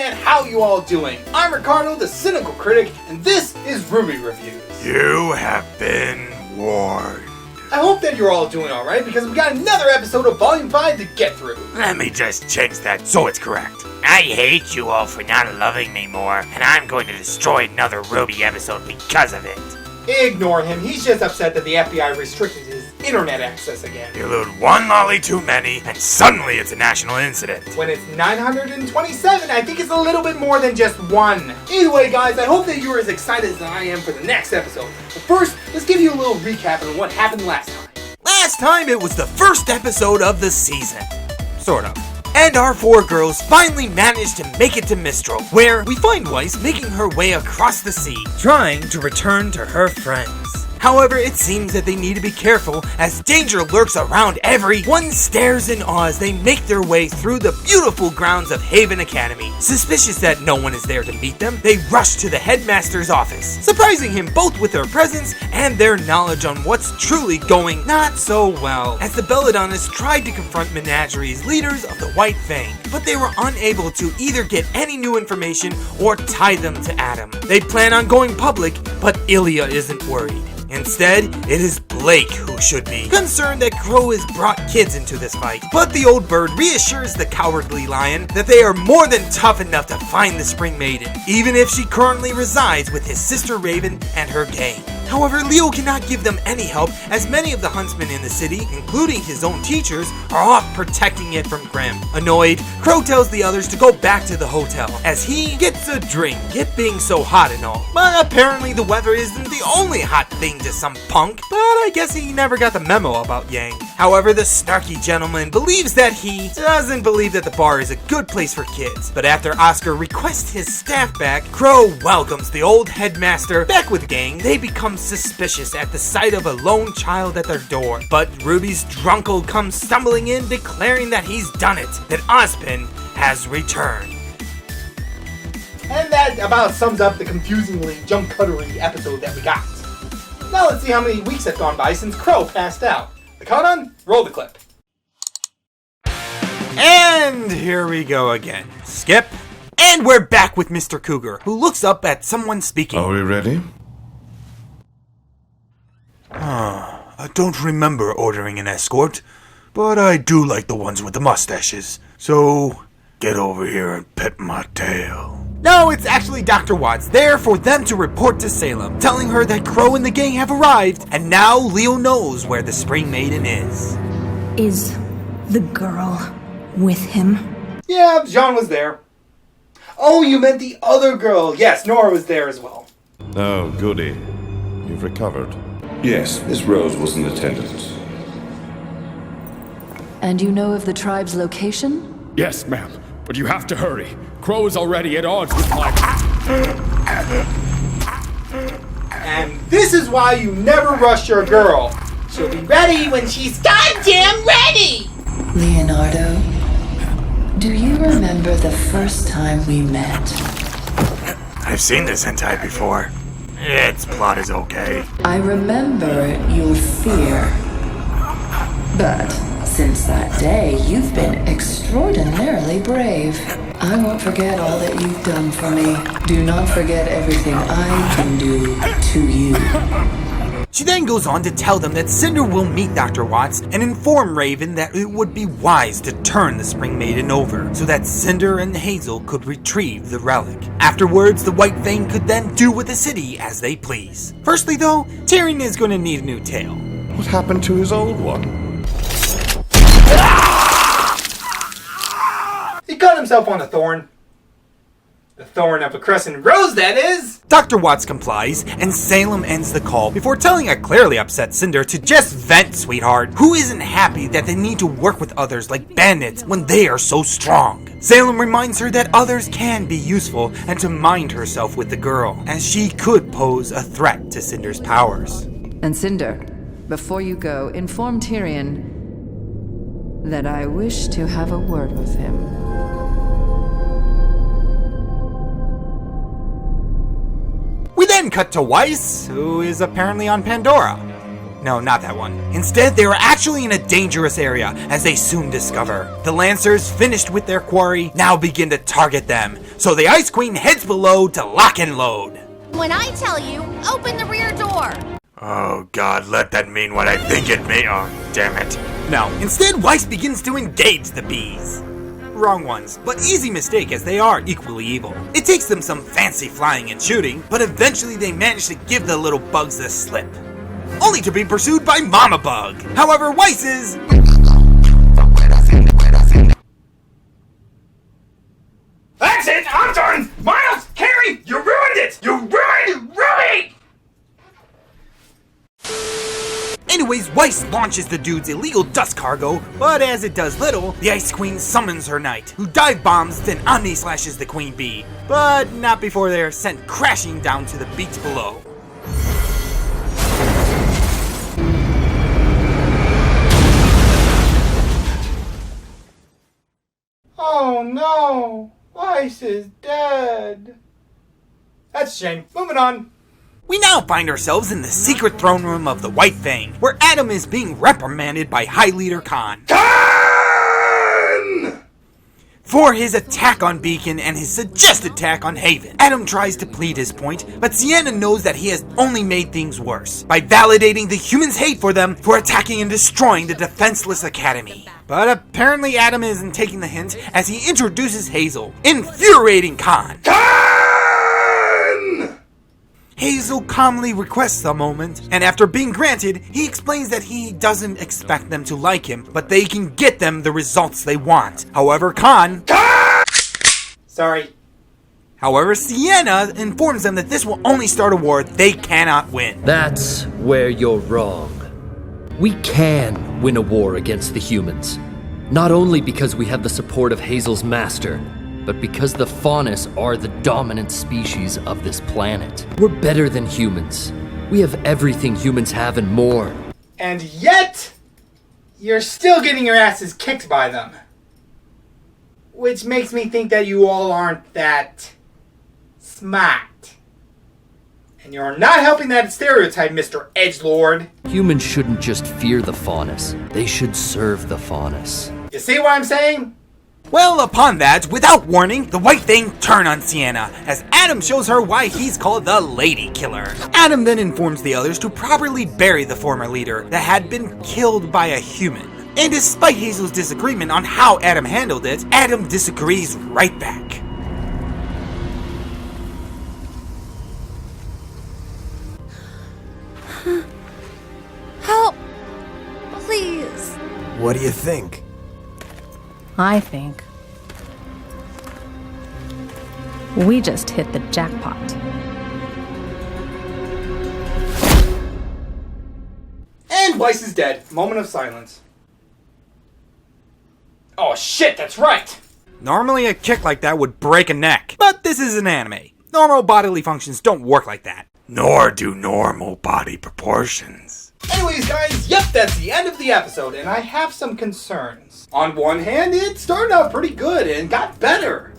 and how you all doing? I'm Ricardo, the Cynical Critic, and this is RWBY Reviews. You have been warned. I hope that you're all doing alright, because we got another episode of Volume 5 to get through. Let me just change that so it's correct. I hate you all for not loving me more, and I'm going to destroy another RWBY episode because of it. Ignore him, he's just upset that the FBI restricted his internet access again. You load one lolly too many, and suddenly it's a national incident. When it's 927, I think it's a little bit more than just one. Either way, guys, I hope that you're as excited as I am for the next episode. But first, let's give you a little recap on what happened last time. Last time it was the first episode of the season. Sort of. And our four girls finally managed to make it to Mistral, where we find Weiss making her way across the sea, trying to return to her friends. However, it seems that they need to be careful as danger lurks around everyone. Stares in awe as they make their way through the beautiful grounds of Haven Academy. Suspicious that no one is there to meet them, they rush to the headmaster's office, surprising him both with their presence and their knowledge on what's truly going not so well, as the Belladonnas tried to confront Menagerie's leaders of the White Fang, but they were unable to either get any new information or tie them to Adam. They plan on going public, but Ilya isn't worried. Instead, it is Blake who should be concerned that Crow has brought kids into this fight. But the old bird reassures the cowardly lion that they are more than tough enough to find the Spring Maiden, even if she currently resides with his sister Raven and her gang. However, Leo cannot give them any help as many of the huntsmen in the city, including his own teachers, are off protecting it from Grim. Annoyed, Crow tells the others to go back to the hotel as he gets a drink, it being so hot and all. But apparently the weather isn't the only hot thing to some punk, but I guess he never got the memo about Yang. However, the snarky gentleman believes that he doesn't believe that the bar is a good place for kids. But after Oscar requests his staff back, Crow welcomes the old headmaster back with gang. They become suspicious at the sight of a lone child at their door. But Ruby's drunkle comes stumbling in, declaring that he's done it, that Ozpin has returned. And that about sums up the confusingly jump-cuttery episode that we got. Now let's see how many weeks have gone by since Crow passed out. The count on? Roll the clip. And here we go again. Skip. And we're back with Mr. Cougar, who looks up at someone speaking. Are we ready? I don't remember ordering an escort, but I do like the ones with the mustaches. So, get over here and pet my tail. No, it's actually Dr. Watts there for them to report to Salem, telling her that Crow and the gang have arrived, and now Leo knows where the Spring Maiden is. Is the girl with him? Yeah, Jean was there. Oh, you meant the other girl. Yes, Nora was there as well. Oh, goody. You've recovered. Yes, Miss Rose was in attendance. And you know of the tribe's location? Yes, ma'am, but you have to hurry. Crow is already at odds with my... And this is why you never rush your girl. She'll be ready when she's goddamn ready! Leonardo, do you remember the first time we met? I've seen this hentai before. Its plot is okay. I remember your fear. But since that day, you've been extraordinarily brave. I won't forget all that you've done for me. Do not forget everything I can do to you. She then goes on to tell them that Cinder will meet Dr. Watts and inform Raven that it would be wise to turn the Spring Maiden over so that Cinder and Hazel could retrieve the relic. Afterwards, the White Fang could then do with the city as they please. Firstly though, Tyrion is going to need a new tail. What happened to his old one? He cut himself on a thorn. The thorn of a crescent rose, that is! Dr. Watts complies, and Salem ends the call before telling a clearly upset Cinder to just vent, sweetheart, who isn't happy that they need to work with others like bandits when they are so strong. Salem reminds her that others can be useful and to mind herself with the girl, as she could pose a threat to Cinder's powers. And Cinder, before you go, inform Tyrion that I wish to have a word with him. We then cut to Weiss, who is apparently on Pandora. No, not that one. Instead, they were actually in a dangerous area, as they soon discover. The Lancers, finished with their quarry, now begin to target them. So the Ice Queen heads below to lock and load. When I tell you, open the rear door. Oh god, let that mean what I think it may. Oh, damn it. No, instead Weiss begins to engage the bees. Wrong ones, but easy mistake as they are equally evil. It takes them some fancy flying and shooting, but eventually they manage to give the little bugs the slip. Only to be pursued by Mama Bug. However, Weiss is... That's it! I'm done! Miles! Carrie! You ruined it! You ruined Ruby! Anyways, Weiss launches the dude's illegal dust cargo, but as it does little, the Ice Queen summons her knight, who dive bombs then omni-slashes the Queen Bee, but not before they are sent crashing down to the beach below. Oh no! Weiss is dead. That's a shame. Moving on. We now find ourselves in the secret throne room of the White Fang, where Adam is being reprimanded by High Leader Khan for his attack on Beacon and his suggested attack on Haven. Adam tries to plead his point, but Sienna knows that he has only made things worse by validating the humans' hate for them for attacking and destroying the defenseless academy. But apparently Adam isn't taking the hint as he introduces Hazel, infuriating Khan. Hazel calmly requests a moment, and after being granted, he explains that he doesn't expect them to like him, but they can get them the results they want. However, Sorry. However, Sienna informs them that this will only start a war they cannot win. That's where you're wrong. We can win a war against the humans. Not only because we have the support of Hazel's master, but because the Faunus are the dominant species of this planet. We're better than humans. We have everything humans have and more. And yet, you're still getting your asses kicked by them. Which makes me think that you all aren't that smart. And you're not helping that stereotype, Mr. Edgelord. Humans shouldn't just fear the Faunus. They should serve the Faunus. You see what I'm saying? Well, upon that, without warning, the White Fang turn on Sienna, as Adam shows her why he's called the Lady Killer. Adam then informs the others to properly bury the former leader that had been killed by a human. And despite Hazel's disagreement on how Adam handled it, Adam disagrees right back. Help! Please. What do you think? I think we just hit the jackpot. And Weiss is dead. Moment of silence. Oh shit, that's right! Normally a kick like that would break a neck, but this is an anime. Normal bodily functions don't work like that. Nor do normal body proportions. Anyways, guys, yep, that's the end of the episode, and I have some concerns. On one hand, it started out pretty good and got better.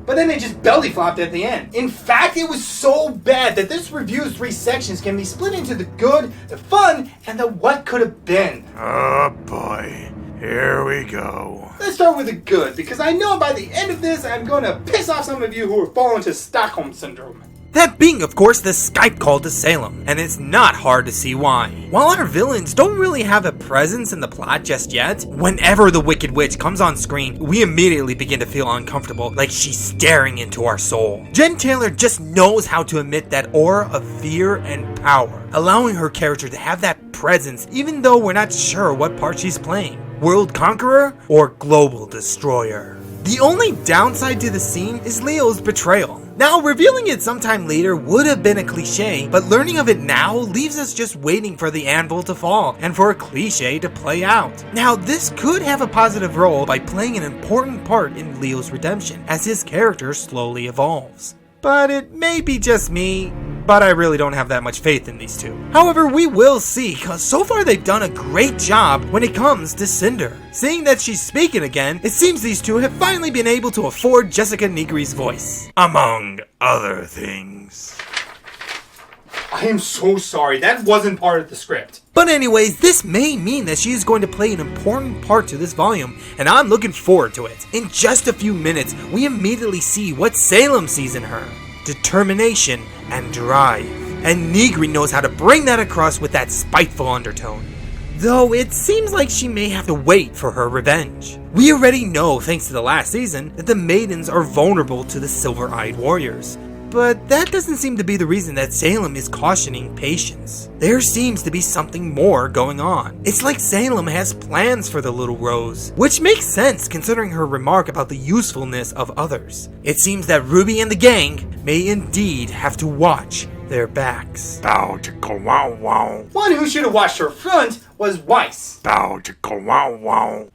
But then it just belly flopped at the end. In fact, it was so bad that this review's 3 sections can be split into the good, the fun, and the what could have been. Oh boy, here we go. Let's start with the good, because I know by the end of this, I'm going to piss off some of you who are falling to Stockholm Syndrome. That being, of course, the Skype call to Salem, and it's not hard to see why. While our villains don't really have a presence in the plot just yet, whenever the Wicked Witch comes on screen, we immediately begin to feel uncomfortable, like she's staring into our soul. Jen Taylor just knows how to emit that aura of fear and power, allowing her character to have that presence even though we're not sure what part she's playing. World Conqueror or Global Destroyer? The only downside to the scene is Leo's betrayal. Now, revealing it sometime later would have been a cliche, but learning of it now leaves us just waiting for the anvil to fall and for a cliche to play out. Now, this could have a positive role by playing an important part in Leo's redemption as his character slowly evolves. But it may be just me, but I really don't have that much faith in these two. However, we will see, cause so far they've done a great job when it comes to Cinder. Seeing that she's speaking again, it seems these two have finally been able to afford Jessica Nigri's voice. Among other things. I am so sorry, that wasn't part of the script. But anyways, this may mean that she is going to play an important part to this volume, and I'm looking forward to it. In just a few minutes, we immediately see what Salem sees in her. Determination and drive. And Negri knows how to bring that across with that spiteful undertone. Though it seems like she may have to wait for her revenge. We already know, thanks to the last season, that the maidens are vulnerable to the silver-eyed warriors. But that doesn't seem to be the reason that Salem is cautioning patience. There seems to be something more going on. It's like Salem has plans for the little Rose, which makes sense considering her remark about the usefulness of others. It seems that Ruby and the gang may indeed have to watch their backs. Bow chicka wow wow. One who should have watched her front was Weiss. Bow chicka wow wow.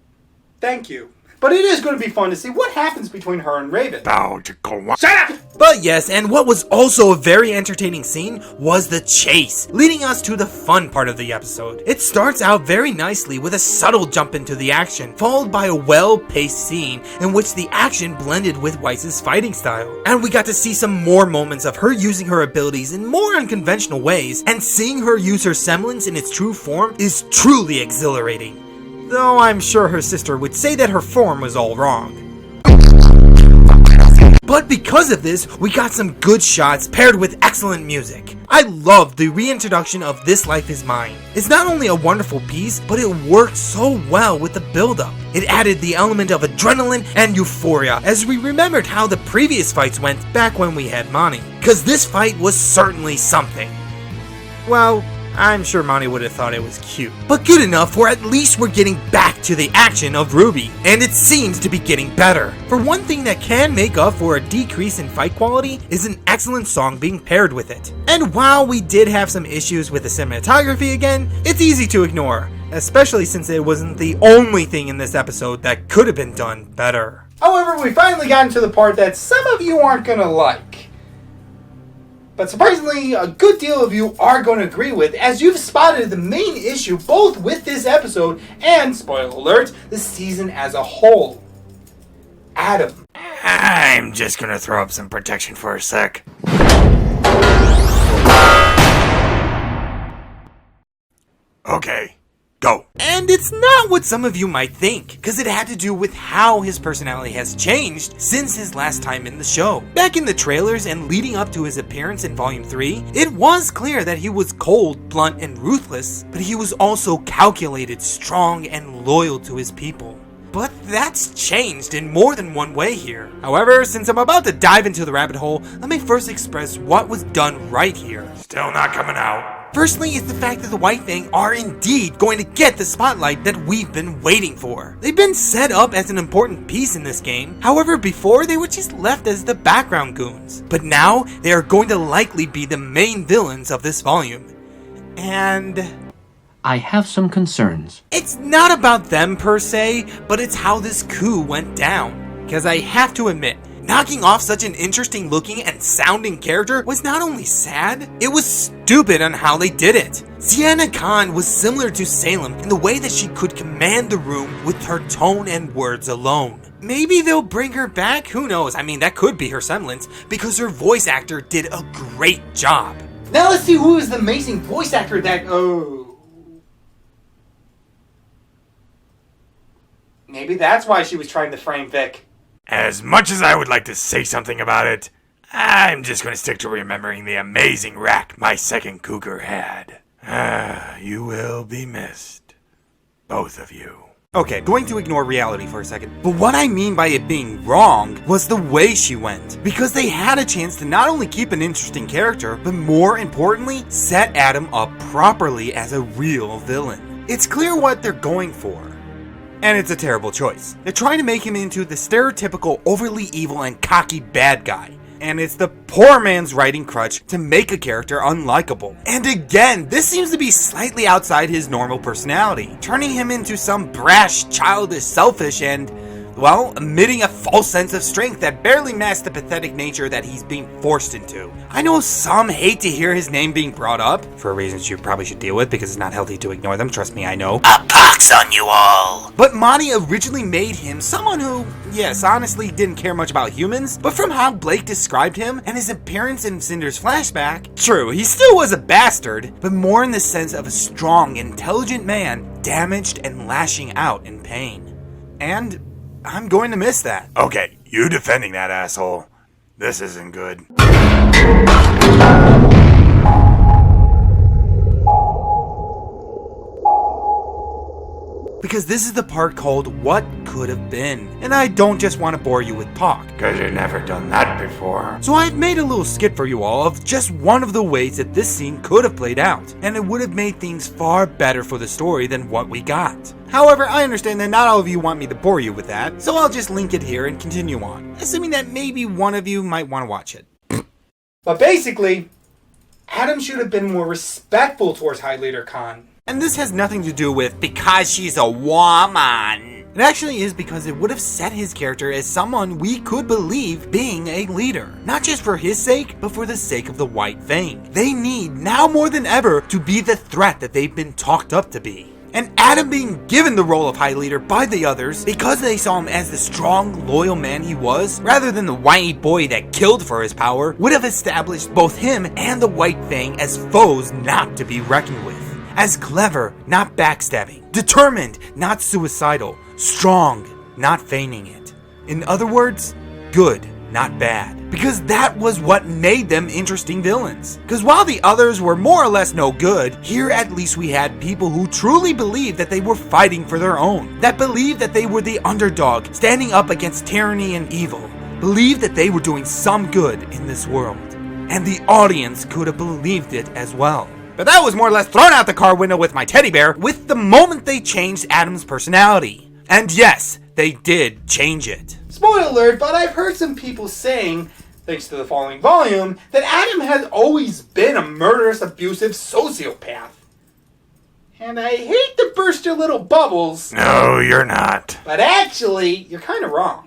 Thank you. But it is going to be fun to see what happens between her and Raven. Bow chicka wow. Shut up! But yes, and what was also a very entertaining scene was the chase, leading us to the fun part of the episode. It starts out very nicely with a subtle jump into the action, followed by a well-paced scene in which the action blended with Weiss's fighting style. And we got to see some more moments of her using her abilities in more unconventional ways, and seeing her use her semblance in its true form is truly exhilarating. Though I'm sure her sister would say that her form was all wrong. But because of this, we got some good shots paired with excellent music. I love the reintroduction of This Life Is Mine. It's not only a wonderful piece, but it worked so well with the build-up. It added the element of adrenaline and euphoria as we remembered how the previous fights went back when we had Mani. Cause this fight was certainly something. Well, I'm sure Mani would have thought it was cute. But good enough for at least we're getting back to the action of RWBY, and it seems to be getting better. For one thing that can make up for a decrease in fight quality is an excellent song being paired with it. And while we did have some issues with the cinematography again, it's easy to ignore, especially since it wasn't the only thing in this episode that could have been done better. However, we finally gotten to the part that some of you aren't gonna like. But surprisingly, a good deal of you are going to agree with, as you've spotted the main issue both with this episode and, spoiler alert, the season as a whole. Adam. I'm just gonna throw up some protection for a sec. Okay, go. And it's not what some of you might think, because it had to do with how his personality has changed since his last time in the show. Back in the trailers and leading up to his appearance in Volume 3, it was clear that he was cold, blunt, and ruthless, but he was also calculated, strong, and loyal to his people. But that's changed in more than one way here. However, since I'm about to dive into the rabbit hole, let me first express what was done right here. Still not coming out. Firstly is the fact that the White Fang are indeed going to get the spotlight that we've been waiting for. They've been set up as an important piece in this game. However, before they were just left as the background goons. But now, they are going to likely be the main villains of this volume. And I have some concerns. It's not about them per se, but it's how this coup went down. Because I have to admit, knocking off such an interesting looking and sounding character was not only sad, it was stupid on how they did it. Sienna Khan was similar to Salem in the way that she could command the room with her tone and words alone. Maybe they'll bring her back, who knows, I mean that could be her semblance, because her voice actor did a great job. Now let's see who is the amazing voice actor that, maybe that's why she was trying to frame Vic. As much as I would like to say something about it, I'm just going to stick to remembering the amazing rack my second cougar had. You will be missed. Both of you. Okay, going to ignore reality for a second, but what I mean by it being wrong was the way she went. Because they had a chance to not only keep an interesting character, but more importantly, set Adam up properly as a real villain. It's clear what they're going for. And it's a terrible choice. They're trying to make him into the stereotypical overly evil and cocky bad guy. And it's the poor man's writing crutch to make a character unlikable. And again, this seems to be slightly outside his normal personality, turning him into some brash, childish, selfish, and, well, emitting a false sense of strength that barely masks the pathetic nature that he's being forced into. I know some hate to hear his name being brought up, for reasons you probably should deal with because it's not healthy to ignore them, trust me, I know. A pox on you all! But Monty originally made him someone who, yes, honestly didn't care much about humans, but from how Blake described him and his appearance in Cinder's flashback, true, he still was a bastard, but more in the sense of a strong, intelligent man damaged and lashing out in pain. And I'm going to miss that. Okay, you defending that asshole. This isn't good. Because this is the part called What Could Have Been, and I don't just want to bore you with talk. Cause you've never done that before. So I've made a little skit for you all of just one of the ways that this scene could have played out, and it would have made things far better for the story than what we got. However, I understand that not all of you want me to bore you with that, so I'll just link it here and continue on, assuming that maybe one of you might want to watch it. But basically, Adam should have been more respectful towards High Leader Khan. And this has nothing to do with because she's a woman. It actually is because it would have set his character as someone we could believe being a leader. Not just for his sake, but for the sake of the White Fang. They need, now more than ever, to be the threat that they've been talked up to be. And Adam being given the role of High Leader by the others because they saw him as the strong, loyal man he was, rather than the whiny boy that killed for his power, would have established both him and the White Fang as foes not to be reckoned with. As clever, not backstabbing. Determined, not suicidal. Strong, not feigning it. In other words, good, not bad. Because that was what made them interesting villains. Because while the others were more or less no good, here at least we had people who truly believed that they were fighting for their own. That believed that they were the underdog, standing up against tyranny and evil. Believed that they were doing some good in this world. And the audience could have believed it as well. But that was more or less thrown out the car window with my teddy bear with the moment they changed Adam's personality. And yes, they did change it. Spoiler alert, but I've heard some people saying, thanks to the following volume, that Adam has always been a murderous, abusive sociopath. And I hate to burst your little bubbles. No, you're not. But actually, you're kind of wrong.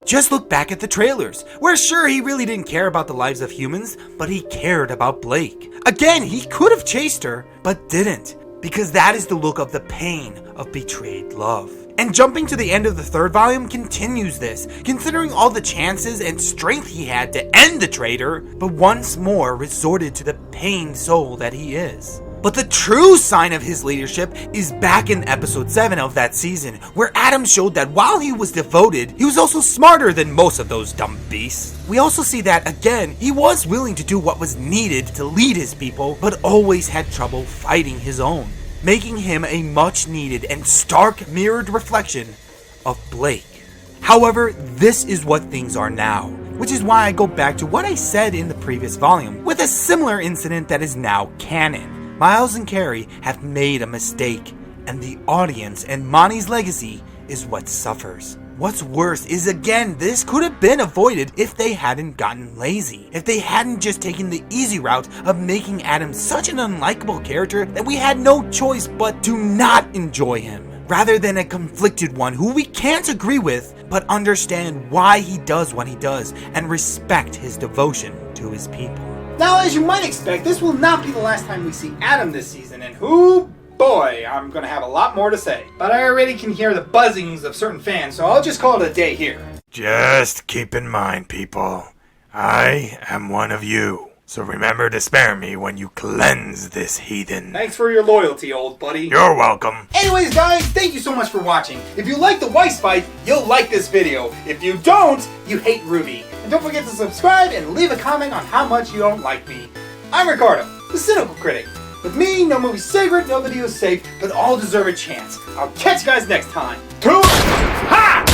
Just look back at the trailers, where sure he really didn't care about the lives of humans, but he cared about Blake. Again, he could have chased her, but didn't, because that is the look of the pain of betrayed love. And jumping to the end of the third volume continues this, considering all the chances and strength he had to end the traitor, but once more resorted to the pained soul that he is. But the true sign of his leadership is back in episode 7 of that season, where Adam showed that while he was devoted, he was also smarter than most of those dumb beasts. We also see that, again, he was willing to do what was needed to lead his people, but always had trouble fighting his own, making him a much needed and stark mirrored reflection of Blake. However, this is what things are now, which is why I go back to what I said in the previous volume, with a similar incident that is now canon. Miles and Carrie have made a mistake, and the audience and Monty's legacy is what suffers. What's worse is, again, this could have been avoided if they hadn't gotten lazy. If they hadn't just taken the easy route of making Adam such an unlikable character that we had no choice but to not enjoy him, rather than a conflicted one who we can't agree with, but understand why he does what he does and respect his devotion to his people. Now, as you might expect, this will not be the last time we see Adam this season, and whoo boy, I'm going to have a lot more to say. But I already can hear the buzzings of certain fans, so I'll just call it a day here. Just keep in mind, people, I am one of you. So remember to spare me when you cleanse this heathen. Thanks for your loyalty, old buddy. You're welcome. Anyways, guys, thank you so much for watching. If you like the Weiss fight, you'll like this video. If you don't, you hate Ruby. And don't forget to subscribe and leave a comment on how much you don't like me. I'm Ricardo, the Cynical Critic. With me, no movie's sacred, no video's safe, but all deserve a chance. I'll catch you guys next time. Ha!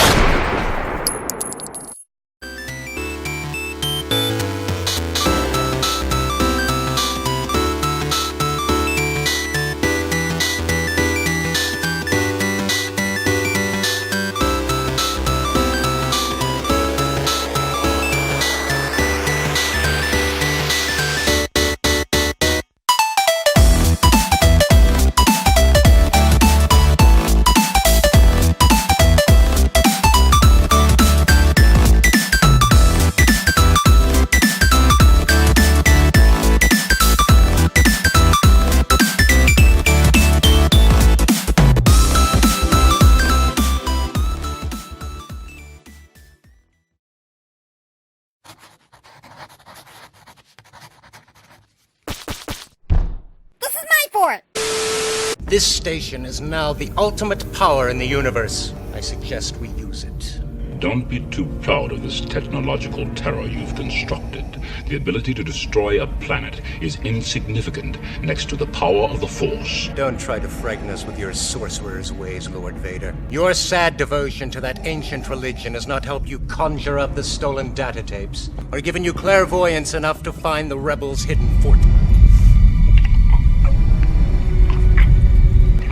This station is now the ultimate power in the universe. I suggest we use it. Don't be too proud of this technological terror you've constructed. The ability to destroy a planet is insignificant next to the power of the Force. Don't try to frighten us with your sorcerer's ways, Lord Vader. Your sad devotion to that ancient religion has not helped you conjure up the stolen data tapes, or given you clairvoyance enough to find the rebels' hidden fort.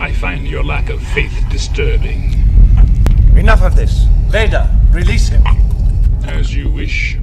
I find your lack of faith disturbing. Enough of this. Vader, release him. As you wish.